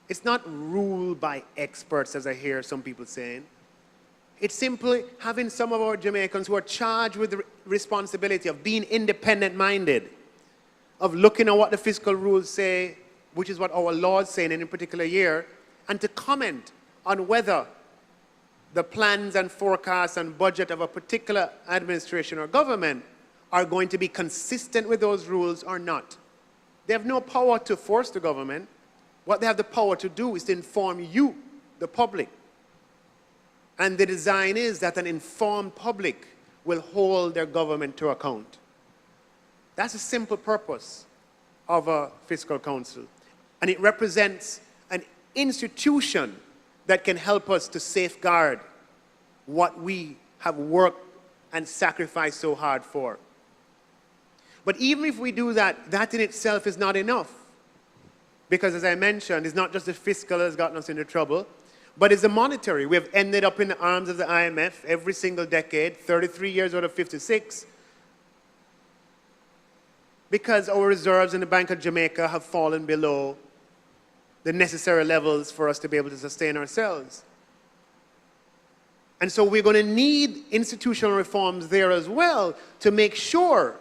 It's not ruled by experts, as I hear some people saying. It's simply having some of our Jamaicans who are charged with the responsibility of being independent-minded, of looking at what the fiscal rules say, which is what our laws say in any particular year, and to comment on whether the plans and forecasts and budget of a particular administration or government are going to be consistent with those rules or not. They have no power to force the government. What they have the power to do is to inform you, the public. And the design is that an informed public will hold their government to account. That's a simple purpose of a fiscal council. And it represents an institution that can help us to safeguard what we have worked and sacrificed so hard for. But even if we do that, that in itself is not enough. Because as I mentioned, it's not just the fiscal that has gotten us into trouble, but it's the monetary. We have ended up in the arms of the IMF every single decade, 33 years out of 56, because our reserves in the Bank of Jamaica have fallen below the necessary levels for us to be able to sustain ourselves. And so we're going to need institutional reforms there as well to make sure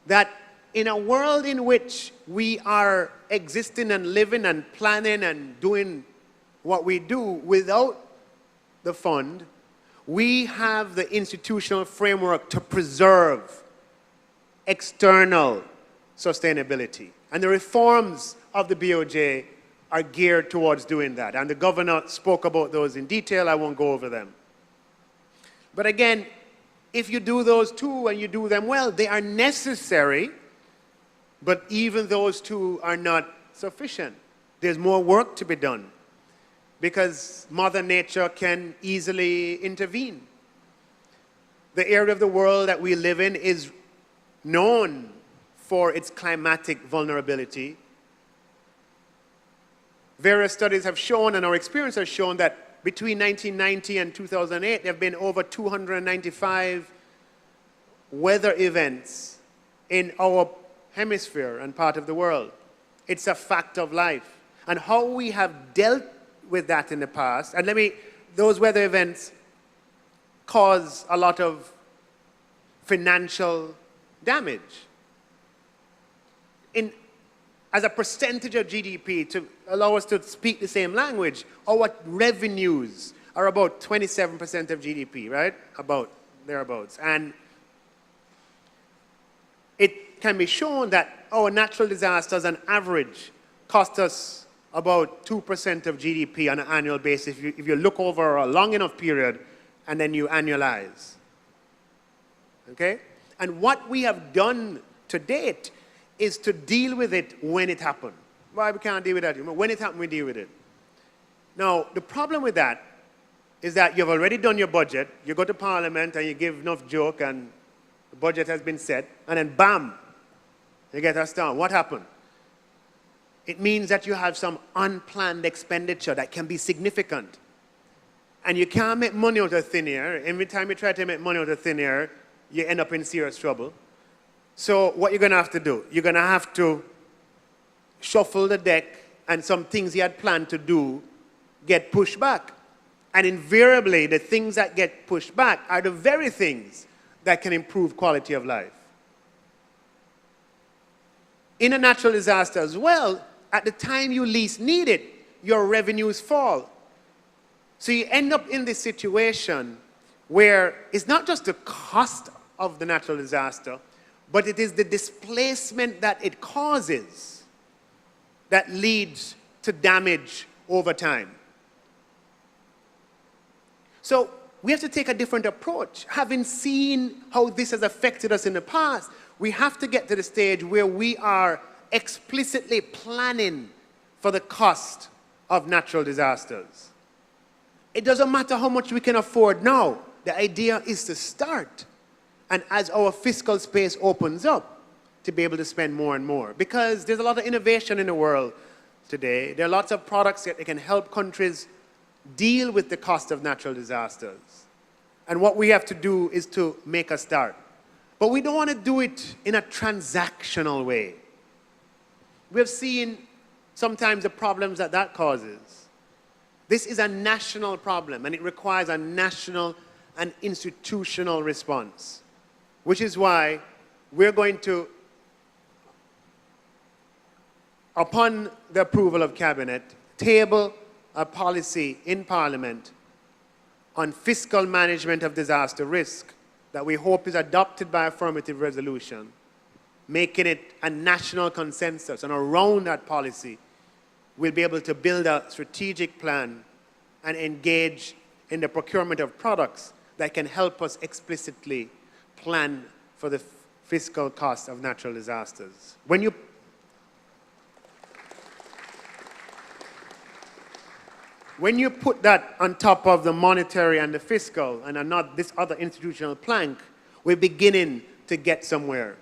that in a world in which we are existing and living and planning and doing what we do without the fund, we have the institutional framework to preserve external sustainability. And the reforms of the BOJ are geared towards doing that. And the governor spoke about those in detail. I won't go over them. But again, if you do those two and you do them well, they are necessary, but even those two are not sufficient. There's more work to be done because Mother Nature can easily intervene. The area of the world that we live in is known for its climatic vulnerability. Various studies have shown, and our experience has shown, that between 1990 and 2008, there have been over 295 weather events in our hemisphere and part of the world. It's a fact of life. And how we have dealt with that in the past, and those weather events cause a lot of financial damage. As a percentage of GDP, to allow us to speak the same language, our revenues are about 27% of GDP, right? About thereabouts. And it can be shown that our natural disasters on average cost us about 2% of GDP on an annual basis if you look over a long enough period and then you annualize. Okay? And what we have done to date is to deal with it when it happened. Why we can't deal with that? When it happened, we deal with it. Now, the problem with that is that you've already done your budget, you go to Parliament and you give enough joke and the budget has been set, and then bam, you get us down. What happened? It means that you have some unplanned expenditure that can be significant. And you can't make money out of thin air. Every time you try to make money out of thin air, you end up in serious trouble. So what you're going to have to do, you're going to have to shuffle the deck, and some things you had planned to do get pushed back. And invariably, the things that get pushed back are the very things that can improve quality of life. In a natural disaster as well, at the time you least need it, your revenues fall. So you end up in this situation where it's not just the cost of the natural disaster, but it is the displacement that it causes that leads to damage over time. So we have to take a different approach. Having seen how this has affected us in the past, we have to get to the stage where we are explicitly planning for the cost of natural disasters. It doesn't matter how much we can afford now. The idea is to start. And as our fiscal space opens up, to be able to spend more and more. Because there's a lot of innovation in the world today. There are lots of products that can help countries deal with the cost of natural disasters. And what we have to do is to make a start. But we don't want to do it in a transactional way. We have seen sometimes the problems that that causes. This is a national problem, and it requires a national and institutional response, which is why we're going to, upon the approval of Cabinet, table a policy in Parliament on fiscal management of disaster risk that we hope is adopted by affirmative resolution, making it a national consensus. And around that policy, we'll be able to build a strategic plan and engage in the procurement of products that can help us explicitly plan for the fiscal cost of natural disasters. When you put that on top of the monetary and the fiscal and not this other institutional plank, we're beginning to get somewhere.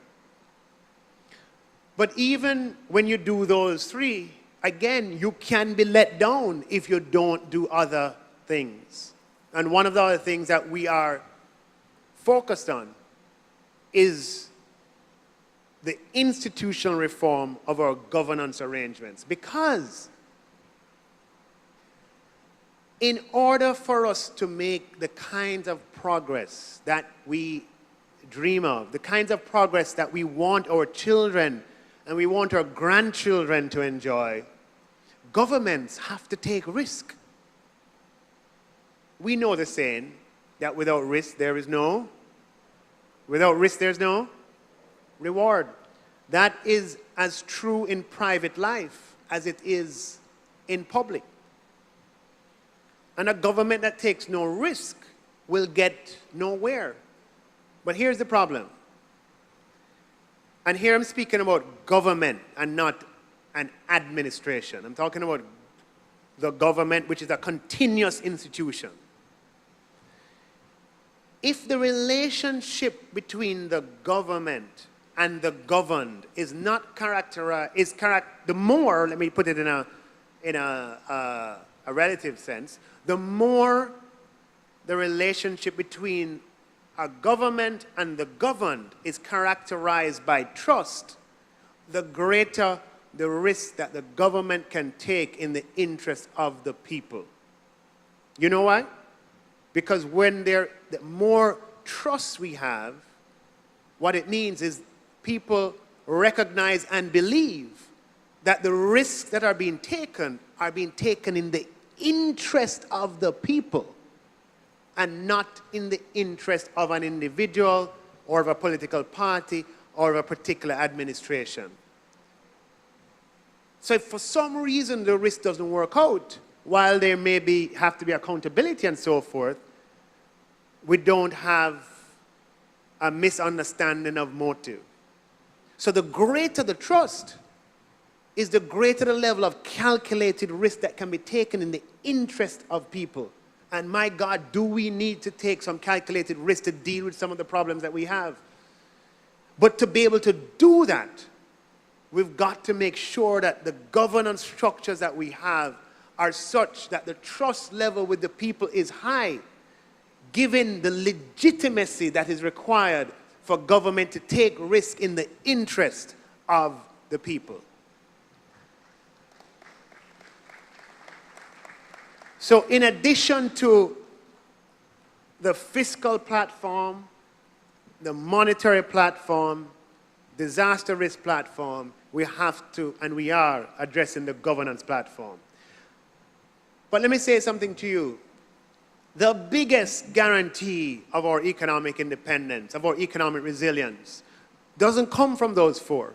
But even when you do those three, again, you can be let down if you don't do other things. And one of the other things that we are focused on is the institutional reform of our governance arrangements. Because in order for us to make the kinds of progress that we dream of, the kinds of progress that we want our children and we want our grandchildren to enjoy, governments have to take risk. We know the saying that without risk there's no reward. That is as true in private life as it is in public. And a government that takes no risk will get nowhere. But here's the problem. And here I'm speaking about government and not an administration. I'm talking about the government, which is a continuous institution. If the relationship between the government and the governed is not characterized, the more, let me put it in a relative sense, the more the relationship between a government and the governed is characterized by trust, the greater the risk that the government can take in the interest of the people. You know why? Because the more trust we have, what it means is people recognize and believe that the risks that are being taken in the interest of the people and not in the interest of an individual or of a political party or of a particular administration. So if for some reason the risk doesn't work out, while there may have to be accountability and so forth, we don't have a misunderstanding of motive. So the greater the trust is the greater the level of calculated risk that can be taken in the interest of people. And my God, do we need to take some calculated risk to deal with some of the problems that we have? But to be able to do that, we've got to make sure that the governance structures that we have are such that the trust level with the people is high, given the legitimacy that is required for government to take risk in the interest of the people. So in addition to the fiscal platform, the monetary platform, disaster risk platform, we have to, and we are addressing the governance platform. But let me say something to you. The biggest guarantee of our economic independence, of our economic resilience, doesn't come from those four.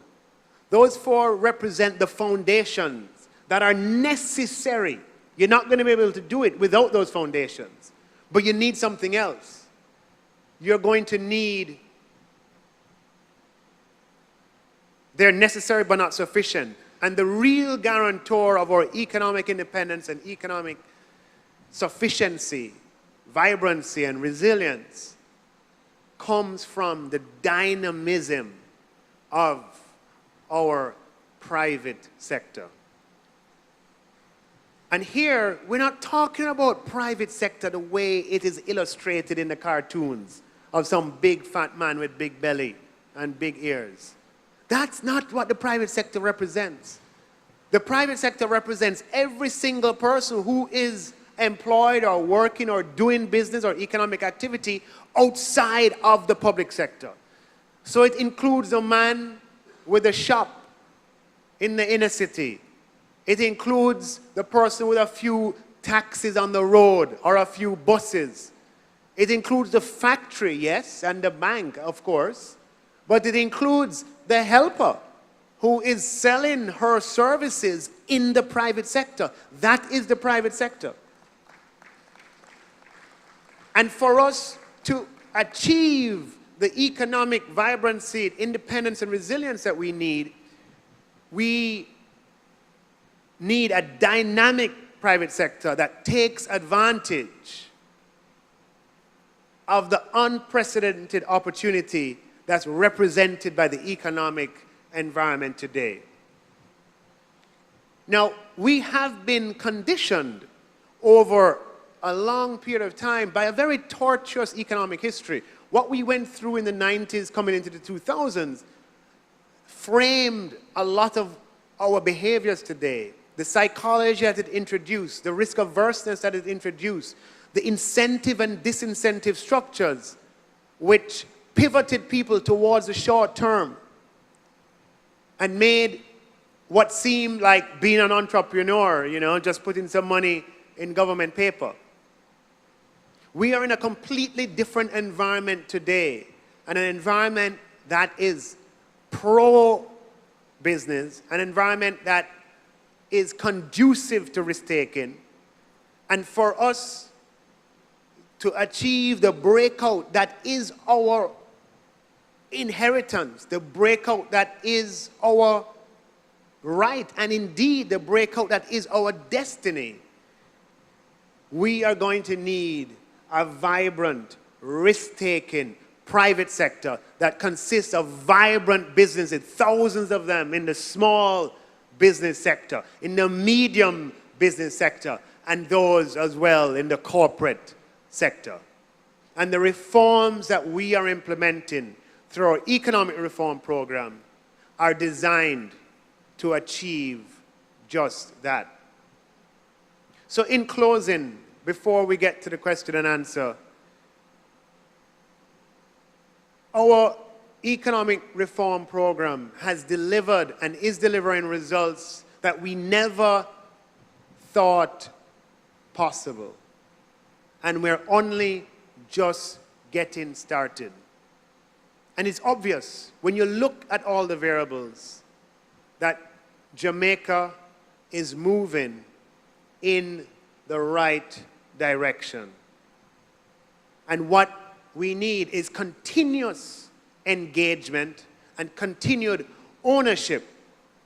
Those four represent the foundations that are necessary. You're not going to be able to do it without those foundations. But you need something else. You're going to need, they're necessary but not sufficient. And the real guarantor of our economic independence and economic sufficiency, vibrancy, and resilience comes from the dynamism of our private sector. And here, we're not talking about private sector the way it is illustrated in the cartoons of some big fat man with big belly and big ears. That's not what the private sector represents. The private sector represents every single person who is employed or working or doing business or economic activity outside of the public sector. So it includes a man with a shop in the inner city. It includes the person with a few taxis on the road or a few buses. It includes the factory, yes, and the bank, of course. But it includes the helper who is selling her services in the private sector. That is the private sector. And for us to achieve the economic vibrancy, independence, and resilience that we need a dynamic private sector that takes advantage of the unprecedented opportunity that's represented by the economic environment today. Now, we have been conditioned over a long period of time by a very tortuous economic history. What we went through in the 90s coming into the 2000s framed a lot of our behaviors today. The psychology that it introduced, the risk averseness that it introduced, the incentive and disincentive structures which pivoted people towards the short term and made what seemed like being an entrepreneur, just putting some money in government paper. We are in a completely different environment today, and an environment that is pro-business, an environment that is conducive to risk-taking, and for us to achieve the breakout that is our inheritance, the breakout that is our right, and indeed the breakout that is our destiny, we are going to need a vibrant, risk-taking private sector that consists of vibrant businesses, thousands of them in the small business sector, in the medium business sector, and those as well in the corporate sector. And the reforms that we are implementing through our economic reform program are designed to achieve just that. So in closing, before we get to the question and answer, our economic reform program has delivered and is delivering results that we never thought possible. And we're only just getting started. And it's obvious when you look at all the variables that Jamaica is moving in the right direction. And what we need is continuous engagement and continued ownership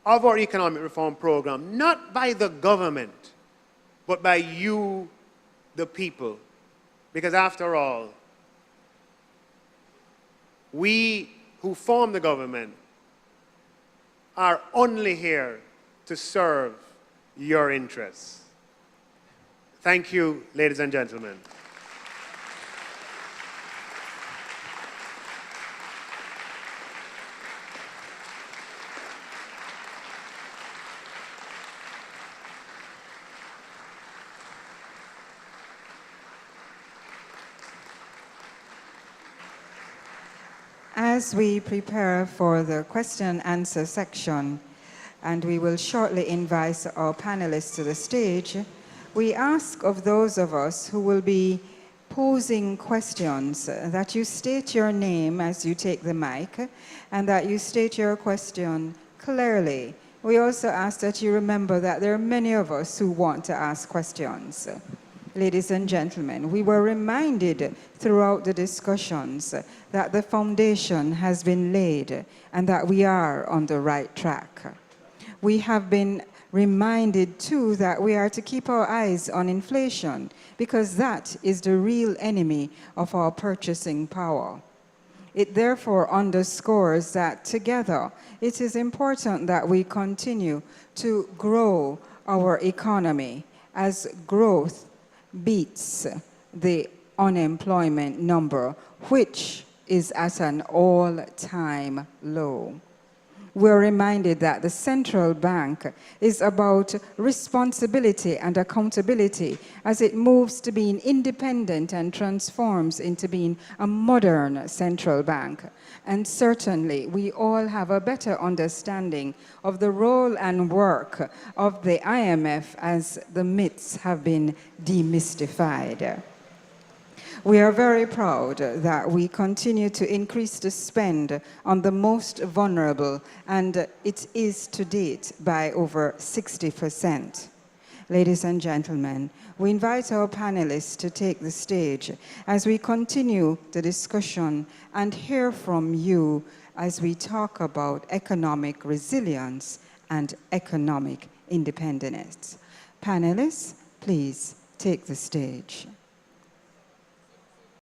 of our economic reform program, not by the government, but by you, the people. Because after all, we who form the government are only here to serve your interests. Thank you, ladies and gentlemen. As we prepare for the question and answer section, and we will shortly invite our panelists to the stage, we ask of those of us who will be posing questions that you state your name as you take the mic and that you state your question clearly. We also ask that you remember that there are many of us who want to ask questions. Ladies and gentlemen, we were reminded throughout the discussions that the foundation has been laid and that we are on the right track. We have been reminded too that we are to keep our eyes on inflation because that is the real enemy of our purchasing power. It therefore underscores that together it is important that we continue to grow our economy as growth beats the unemployment number, which is at an all-time low. we're reminded that the central bank is about responsibility and accountability as it moves to being independent and transforms into being a modern central bank. And certainly, we all have a better understanding of the role and work of the IMF as the myths have been demystified. We are very proud that we continue to increase the spend on the most vulnerable, and it is to date by over 60%. Ladies and gentlemen, we invite our panelists to take the stage as we continue the discussion and hear from you as we talk about economic resilience and economic independence. Panelists, please take the stage.